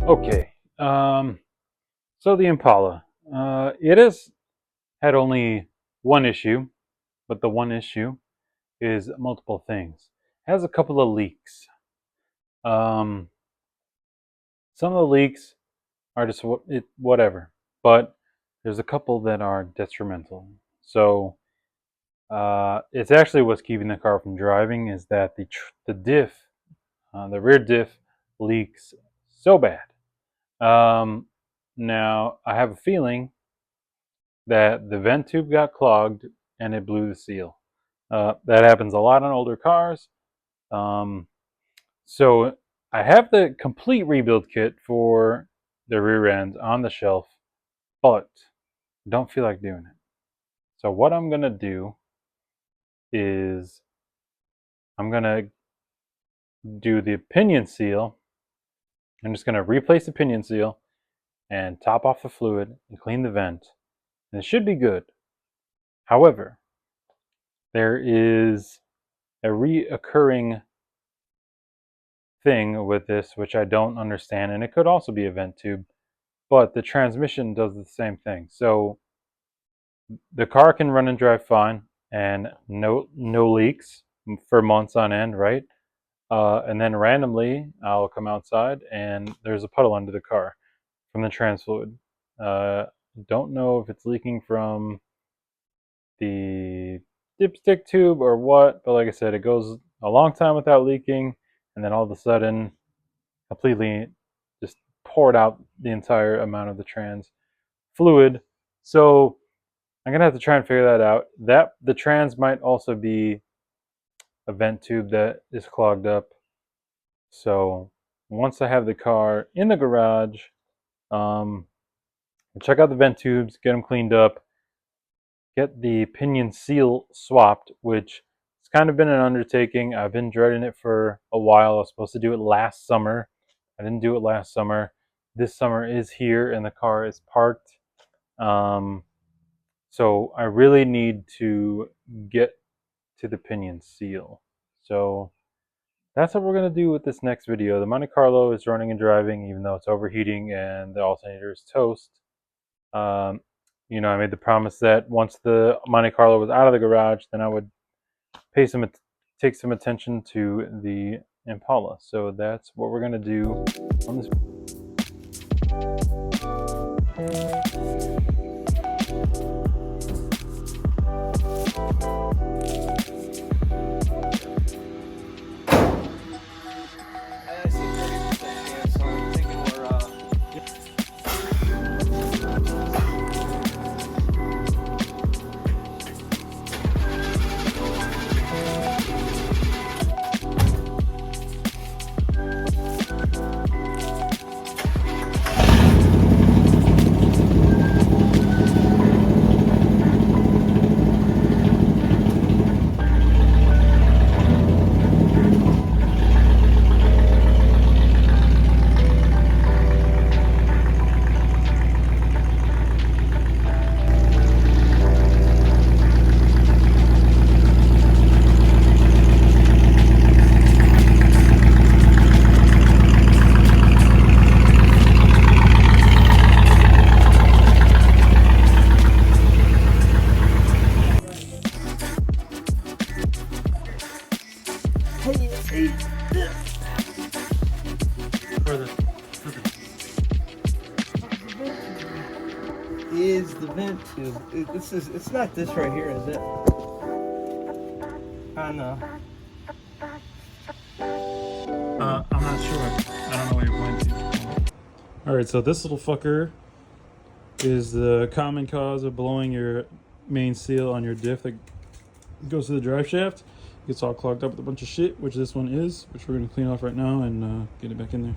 Okay, so the Impala, it has had only one issue, but the one issue is multiple things. It has a couple of leaks. Um, some of the leaks are just whatever, but there's a couple that are detrimental. So it's actually what's keeping the car from driving is that the diff, the rear diff, leaks so bad. Um, Now I have a feeling that the vent tube got clogged and it blew the seal. That happens a lot on older cars. Um, so I have the complete rebuild kit for the rear end on the shelf, but don't feel like doing it. So what I'm gonna do is I'm gonna do the pinion seal. I'm just gonna replace the pinion seal and top off the fluid and clean the vent, and it should be good. However, there is a reoccurring thing with this which I don't understand, and it could also be a vent tube, but the transmission does the same thing. So the car can run and drive fine and no leaks for months on end, right? And then randomly I'll come outside and there's a puddle under the car from the trans fluid. Don't know if it's leaking from the dipstick tube or what, but like I said, it goes a long time without leaking, and then all of a sudden completely just poured out the entire amount of the trans fluid. So I'm gonna have to try and figure that out. That the trans might also be a vent tube that is clogged up. So once I have the car in the garage, um, check out the vent tubes, get them cleaned up, get the pinion seal swapped, which it's kind of been an undertaking. I've been dreading it for a while. I was supposed to do it last summer. I didn't do it last summer. This summer is here and the car is parked. Um, so I really need to get to the pinion seal. So that's what we're going to do with this next video. The Monte Carlo is running and driving even though it's overheating and the alternator is toast. Um, I made the promise that once the Monte Carlo was out of the garage, then I would take some attention to the Impala. So that's what we're gonna do on this. Is the vent tube. It's not this right here, is it? I know. I'm not sure. I don't know where you're going to. Alright, so this little fucker is the common cause of blowing your main seal on your diff that goes to the drive shaft. It gets all clogged up with a bunch of shit, which this one is, which we're going to clean off right now and get it back in there.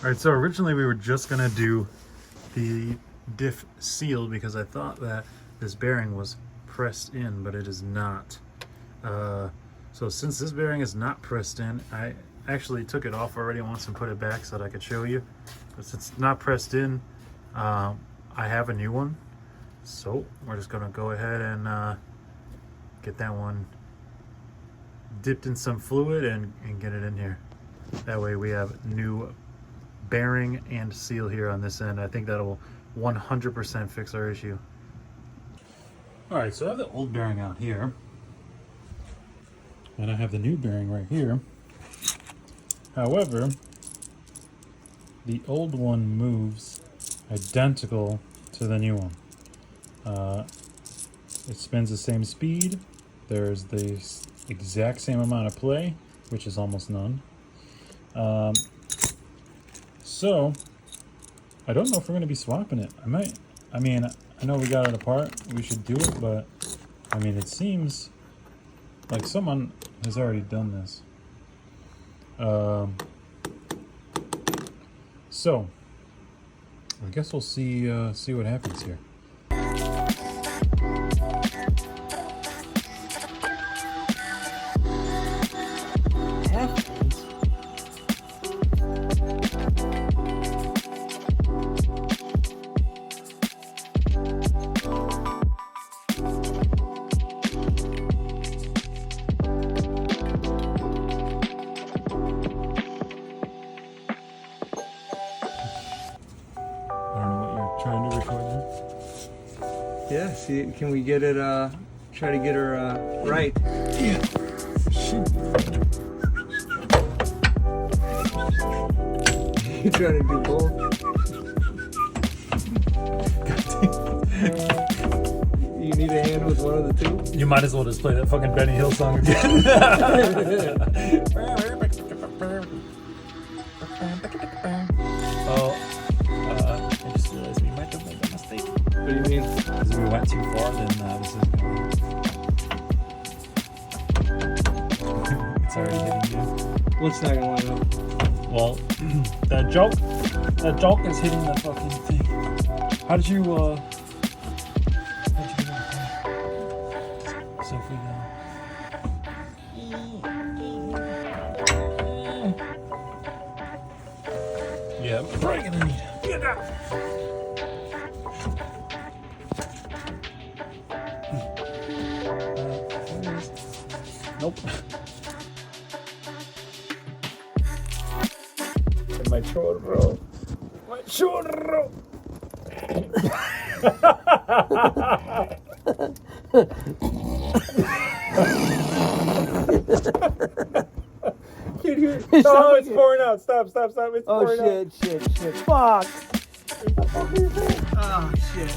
Alright, so originally we were just going to do the diff seal because I thought that this bearing was pressed in, but it is not. So So since this bearing is not pressed in, I actually took it off already once and put it back so that I could show you. But since it's not pressed in, I have a new one. So we're just gonna go ahead and get that one dipped in some fluid and get it in here. That way we have new bearing and seal here on this end. I think that'll 100% fix our issue. All right, so I have the old bearing out here, and I have the new bearing right here. However, the old one moves identical to the new one. It spins the same speed. There's the exact same amount of play, which is almost none. So I don't know if we're going to be swapping it. I mean, I know we got it apart. We should do it, but I mean, it seems like someone has already done this. So I guess we'll see what happens here. Trying to record that? Yeah, see, can we get it, try to get her, right? Yeah. You trying to do both? You need a hand with one of the two? You might as well just play that fucking Benny Hill song again. I just realized we might have made a mistake. What do you mean? Because we went too far, then this is going It's already hitting you. What's not gonna line up? Well, that joke is hitting the fucking thing. How did you get it? So if we go. Yeah, we're probably gonna need it. Nope. My chorro. My chorro. Can you hear it? Oh, it's pouring out. Stop. It's pouring out. Shit. Fuck. Oh, shit.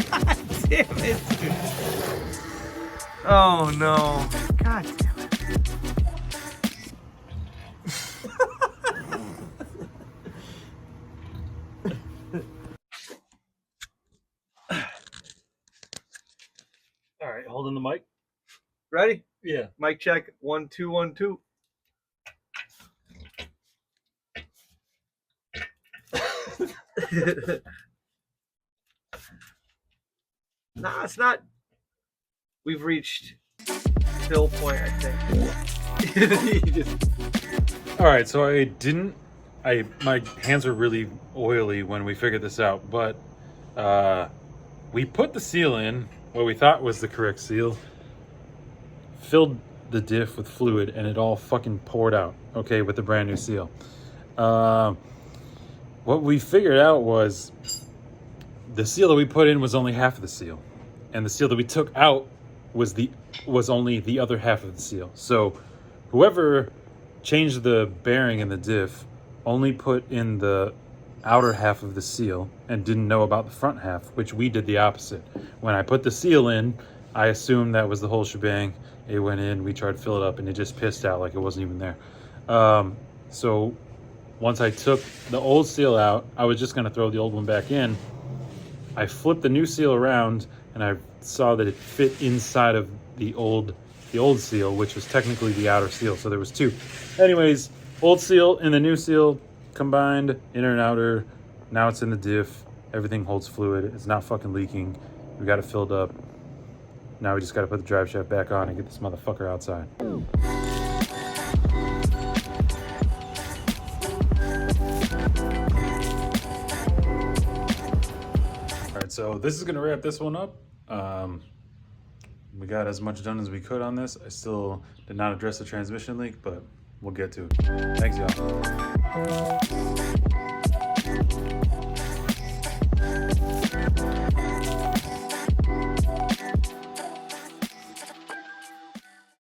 God damn it, dude. Oh, no. God damn it. All right, holding the mic. Ready? Yeah. Mic check. 1 2 1 2. Nah, it's not. We've reached fill point, I think. All right, so my hands were really oily when we figured this out, but we put the seal in, what we thought was the correct seal, filled the diff with fluid, and it all fucking poured out, okay, with the brand new seal. What we figured out was the seal that we put in was only half of the seal, and the seal that we took out was only the other half of the seal. So whoever changed the bearing in the diff only put in the outer half of the seal and didn't know about the front half, which we did the opposite. When I put the seal in, I assumed that was the whole shebang. It went in, we tried to fill it up, and it just pissed out like it wasn't even there. So once I took the old seal out, I was just going to throw the old one back in. I flipped the new seal around, and I saw that it fit inside of the old seal, which was technically the outer seal. So there was two. Anyways, old seal and the new seal combined, inner and outer. Now it's in the diff. Everything holds fluid. It's not fucking leaking. We got it filled up. Now we just got to put the drive shaft back on and get this motherfucker outside. All right, so this is gonna wrap this one up. We got as much done as we could on this. I still did not address the transmission leak, but we'll get to it. Thanks, y'all.